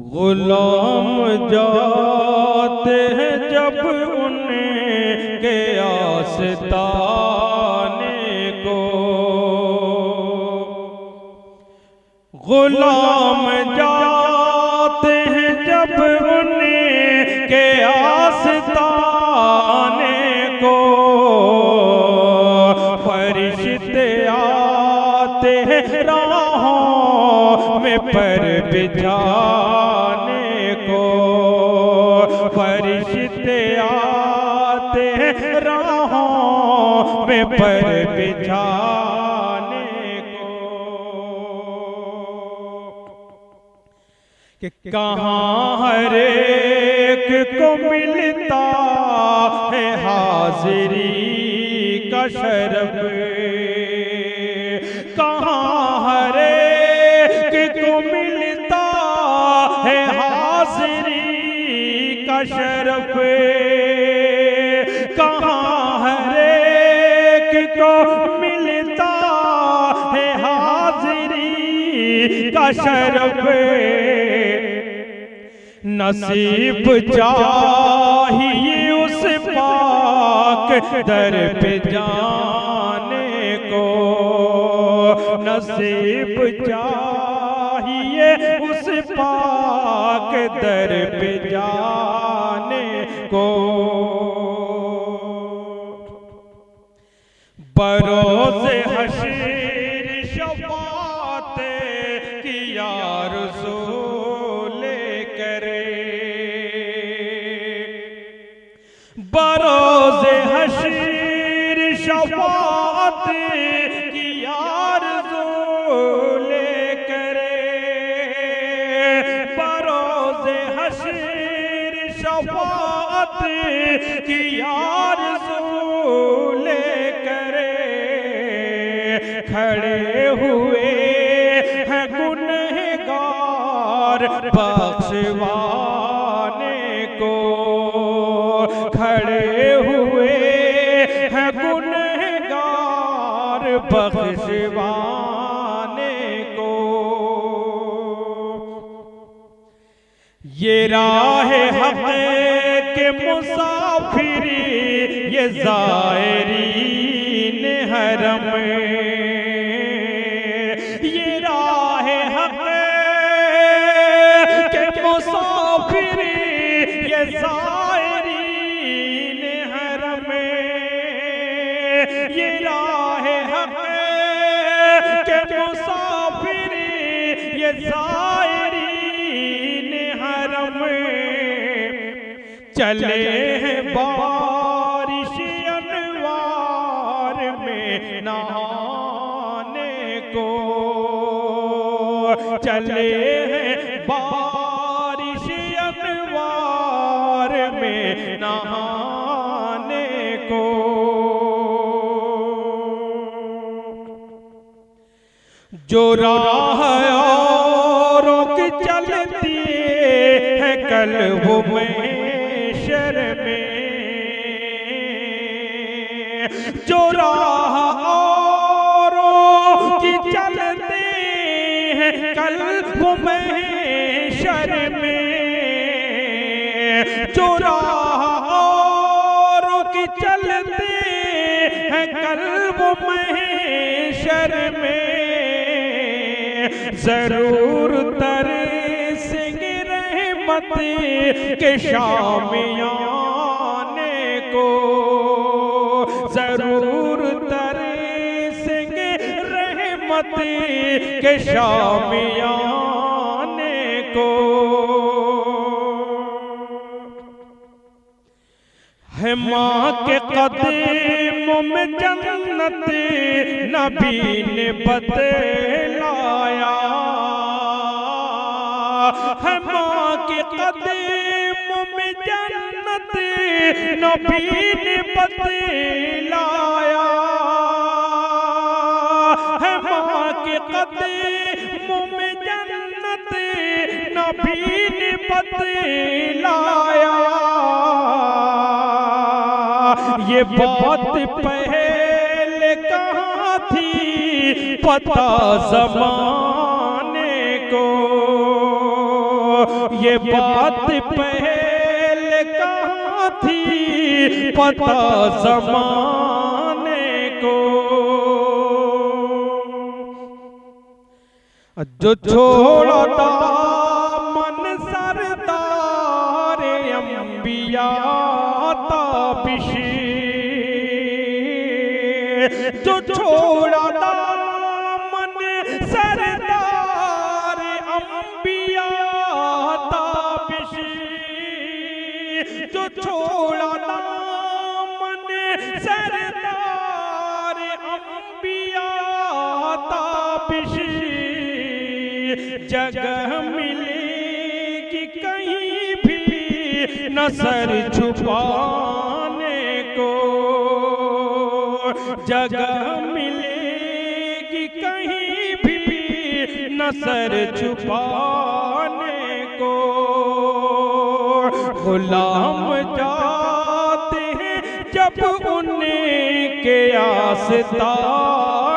गुलाम जाते हैं जब उनके आस्ताने को, गुलाम जाते हैं जब उनके आस्ताने को, फरिश्ते आते हैं राहों में पर बिछाने को, फरिश्ते आते हैं राहों में पर बिछाने को, कि कहाँ हर एक को मिलता है हाजिरी का शरफ, कहाँ हर एक को मिलता है हाजिरी का शरफ, कहाँ हर एक को मिलता है हाजिरी का शरफ। नसीब चाहिए उस पाक दर पे जाने को, नसीब चाहिए उस पाक दर पे जाने को। बरोज़े हश्र शफ़ाअत की आरज़ू बरोज़े हश्र शफ़ाअत की आरज़ू लेकर, बरोज़े हश्र शफ़ाअत की आरज़ू लेकर खड़े हुए हैं गुनहगार बख्शवाने को, खड़े हुए हैं गुनहगार बख्शवाने को। ये राह हक़ के मुसाफिर ये ज़ायरीन हरम, ये राह हक़ के मुसाफिर ये ज़ायरीन हरम, ये राह हक़ के मुसाफिर ये ज़ायरीन हरम, चले हैं बारिश अनवार में नहाने को, चले हैं बारिश अनवार में नहाने को। जो राह औरों की चलती है कल्ब में शर में, जो राह औरों की चलती है कल्ब में शर में, जो राह औरों की चलती है कल्ब में शर में, जरूर तरसेंगे रहमत के शामियाने को, जरूर तरसेंगे रहमत के शामियाने को। है माँ के कदमों में जन्नत नबी ने बतलाया, है माँ के कदमों में जन्नत नबी ने बतलाया, है माँ के कदमों में जन्नत नबी ने बतलाया। ये बात पहले कहाँ थी पता ज़माने को, ये बात पहले कहाँ थी पता ज़माने को। जो छोड़ा दामन सरदार अंबिया ताबिश, जो छोड़ा दामन सरदार अंबिया ताबिश, जो छोड़ा दामन सरदार अंबिया ताबिश, जगह मिलेगी कहीं भी न सर छुपाने को, जगह मिलेगी कहीं भी न सर छुपाने को। गुलाम जाते हैं जब उनके आस्ताने